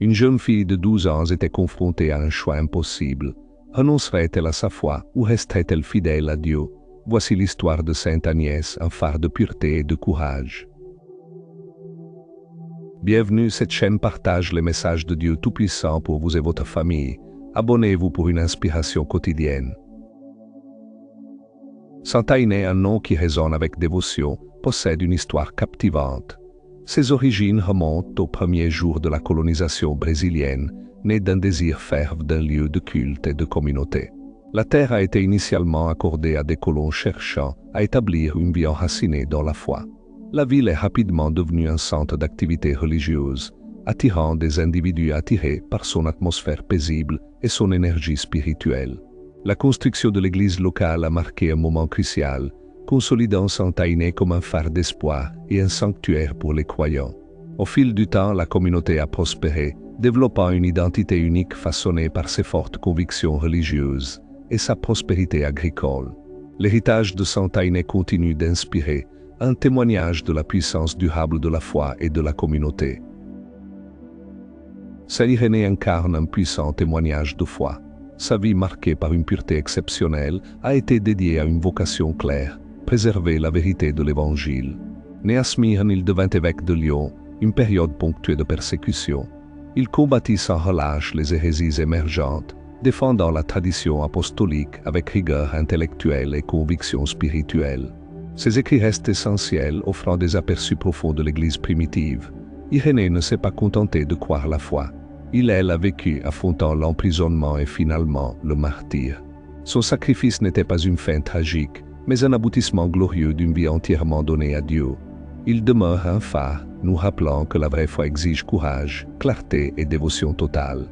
Une jeune fille de 12 ans était confrontée à un choix impossible. Renoncerait-elle à sa foi ou resterait-elle fidèle à Dieu? Voici l'histoire de Sainte Agnès, un phare de pureté et de courage. Bienvenue, cette chaîne partage les messages de Dieu Tout-Puissant pour vous et votre famille. Abonnez-vous pour une inspiration quotidienne. Sainte Agnès, un nom qui résonne avec dévotion, possède une histoire captivante. Ses origines remontent aux premiers jours de la colonisation brésilienne, née d'un désir fervent d'un lieu de culte et de communauté. La terre a été initialement accordée à des colons cherchant à établir une vie enracinée dans la foi. La ville est rapidement devenue un centre d'activité religieuse, attirant des individus attirés par son atmosphère paisible et son énergie spirituelle. La construction de l'église locale a marqué un moment crucial, consolidant Sainte Agnès comme un phare d'espoir et un sanctuaire pour les croyants. Au fil du temps, la communauté a prospéré, développant une identité unique façonnée par ses fortes convictions religieuses et sa prospérité agricole. L'héritage de Sainte Agnès continue d'inspirer, un témoignage de la puissance durable de la foi et de la communauté. Saint Irénée incarne un puissant témoignage de foi. Sa vie marquée par une pureté exceptionnelle a été dédiée à une vocation claire, préserver la vérité de l'Évangile. Né à Smyrne, il devint évêque de Lyon, une période ponctuée de persécutions. Il combattit sans relâche les hérésies émergentes, défendant la tradition apostolique avec rigueur intellectuelle et conviction spirituelle. Ses écrits restent essentiels, offrant des aperçus profonds de l'Église primitive. Irénée ne s'est pas contenté de croire la foi. Elle a vécu affrontant l'emprisonnement et finalement le martyre. Son sacrifice n'était pas une fin tragique, mais un aboutissement glorieux d'une vie entièrement donnée à Dieu. Il demeure un phare, nous rappelant que la vraie foi exige courage, clarté et dévotion totale.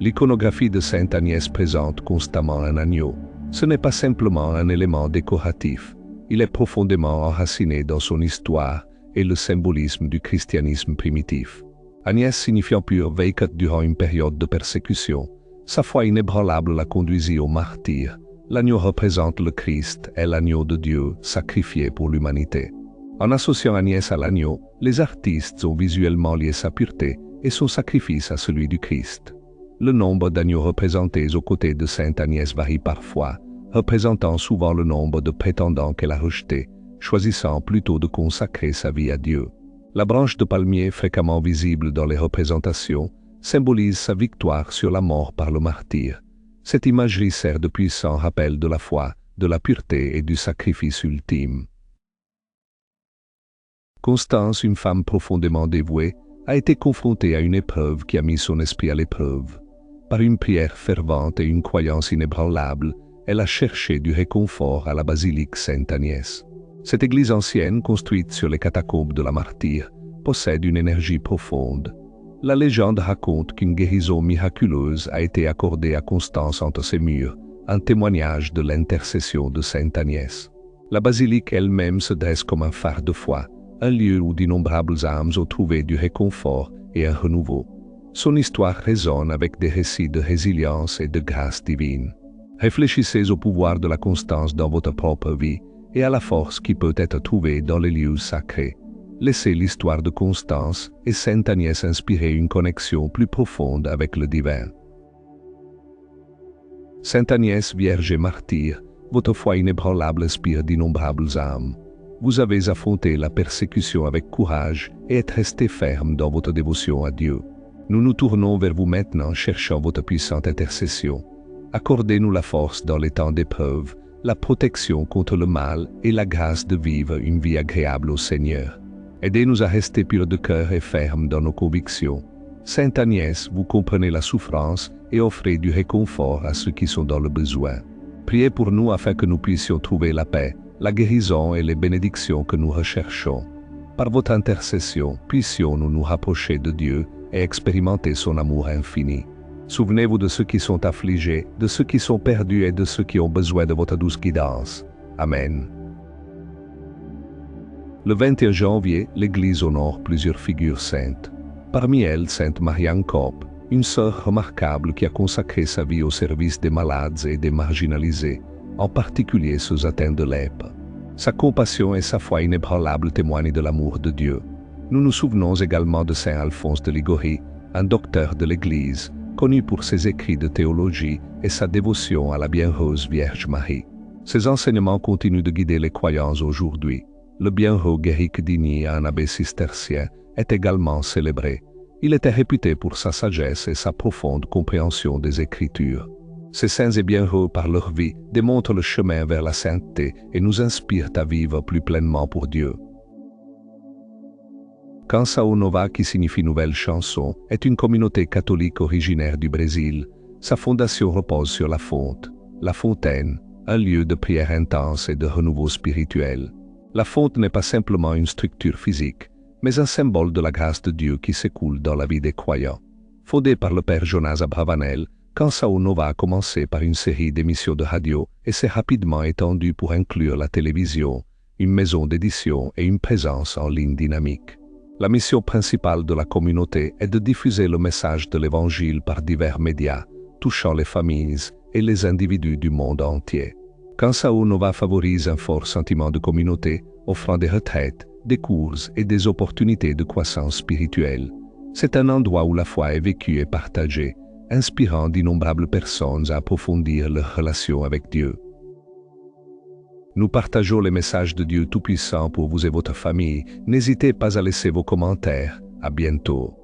L'iconographie de Sainte Agnès présente constamment un agneau. Ce n'est pas simplement un élément décoratif, il est profondément enraciné dans son histoire et le symbolisme du christianisme primitif. Agnès signifiant pure vécut durant une période de persécution. Sa foi inébranlable la conduisit au martyre. L'agneau représente le Christ et l'agneau de Dieu sacrifié pour l'humanité. En associant Agnès à l'agneau, les artistes ont visuellement lié sa pureté et son sacrifice à celui du Christ. Le nombre d'agneaux représentés aux côtés de Sainte Agnès varie parfois, représentant souvent le nombre de prétendants qu'elle a rejetés, choisissant plutôt de consacrer sa vie à Dieu. La branche de palmier, fréquemment visible dans les représentations, symbolise sa victoire sur la mort par le martyre. Cette imagerie sert de puissant rappel de la foi, de la pureté et du sacrifice ultime. Constance, une femme profondément dévouée, a été confrontée à une épreuve qui a mis son esprit à l'épreuve. Par une prière fervente et une croyance inébranlable, elle a cherché du réconfort à la basilique Sainte Agnès. Cette église ancienne, construite sur les catacombes de la martyre, possède une énergie profonde. La légende raconte qu'une guérison miraculeuse a été accordée à Constance entre ses murs, un témoignage de l'intercession de Sainte Agnès. La basilique elle-même se dresse comme un phare de foi, un lieu où d'innombrables âmes ont trouvé du réconfort et un renouveau. Son histoire résonne avec des récits de résilience et de grâce divine. Réfléchissez au pouvoir de la constance dans votre propre vie et à la force qui peut être trouvée dans les lieux sacrés. Laissez l'histoire de Constance et Sainte Agnès inspirer une connexion plus profonde avec le divin. Sainte Agnès, Vierge et martyre, votre foi inébranlable inspire d'innombrables âmes. Vous avez affronté la persécution avec courage et êtes resté ferme dans votre dévotion à Dieu. Nous nous tournons vers vous maintenant, cherchant votre puissante intercession. Accordez-nous la force dans les temps d'épreuve, la protection contre le mal et la grâce de vivre une vie agréable au Seigneur. Aidez-nous à rester purs de cœur et fermes dans nos convictions. Sainte Agnès, vous comprenez la souffrance et offrez du réconfort à ceux qui sont dans le besoin. Priez pour nous afin que nous puissions trouver la paix, la guérison et les bénédictions que nous recherchons. Par votre intercession, puissions-nous nous rapprocher de Dieu et expérimenter son amour infini. Souvenez-vous de ceux qui sont affligés, de ceux qui sont perdus et de ceux qui ont besoin de votre douce guidance. Amen. Le 21 janvier, l'Église honore plusieurs figures saintes. Parmi elles, Sainte Marianne Cope, une sœur remarquable qui a consacré sa vie au service des malades et des marginalisés, en particulier ceux atteints de lèpre. Sa compassion et sa foi inébranlable témoignent de l'amour de Dieu. Nous nous souvenons également de Saint Alphonse de Liguori, un docteur de l'Église, connu pour ses écrits de théologie et sa dévotion à la bienheureuse Vierge Marie. Ses enseignements continuent de guider les croyants aujourd'hui. Le bienheureux Guéric d'Igny, un abbé cistercien, est également célébré. Il était réputé pour sa sagesse et sa profonde compréhension des Écritures. Ces saints et bienheureux par leur vie démontrent le chemin vers la sainteté et nous inspirent à vivre plus pleinement pour Dieu. Canção Nova, qui signifie nouvelle chanson, est une communauté catholique originaire du Brésil. Sa fondation repose sur la fonte, la fontaine, un lieu de prière intense et de renouveau spirituel. La fonte n'est pas simplement une structure physique, mais un symbole de la grâce de Dieu qui s'écoule dans la vie des croyants. Fondée par le père Jonas Abravanel, Canção Nova a commencé par une série d'émissions de radio et s'est rapidement étendue pour inclure la télévision, une maison d'édition et une présence en ligne dynamique. La mission principale de la communauté est de diffuser le message de l'Évangile par divers médias, touchant les familles et les individus du monde entier. Canção Nova favorise un fort sentiment de communauté, offrant des retraites, des cours et des opportunités de croissance spirituelle. C'est un endroit où la foi est vécue et partagée, inspirant d'innombrables personnes à approfondir leur relation avec Dieu. Nous partageons les messages de Dieu Tout-Puissant pour vous et votre famille. N'hésitez pas à laisser vos commentaires. À bientôt.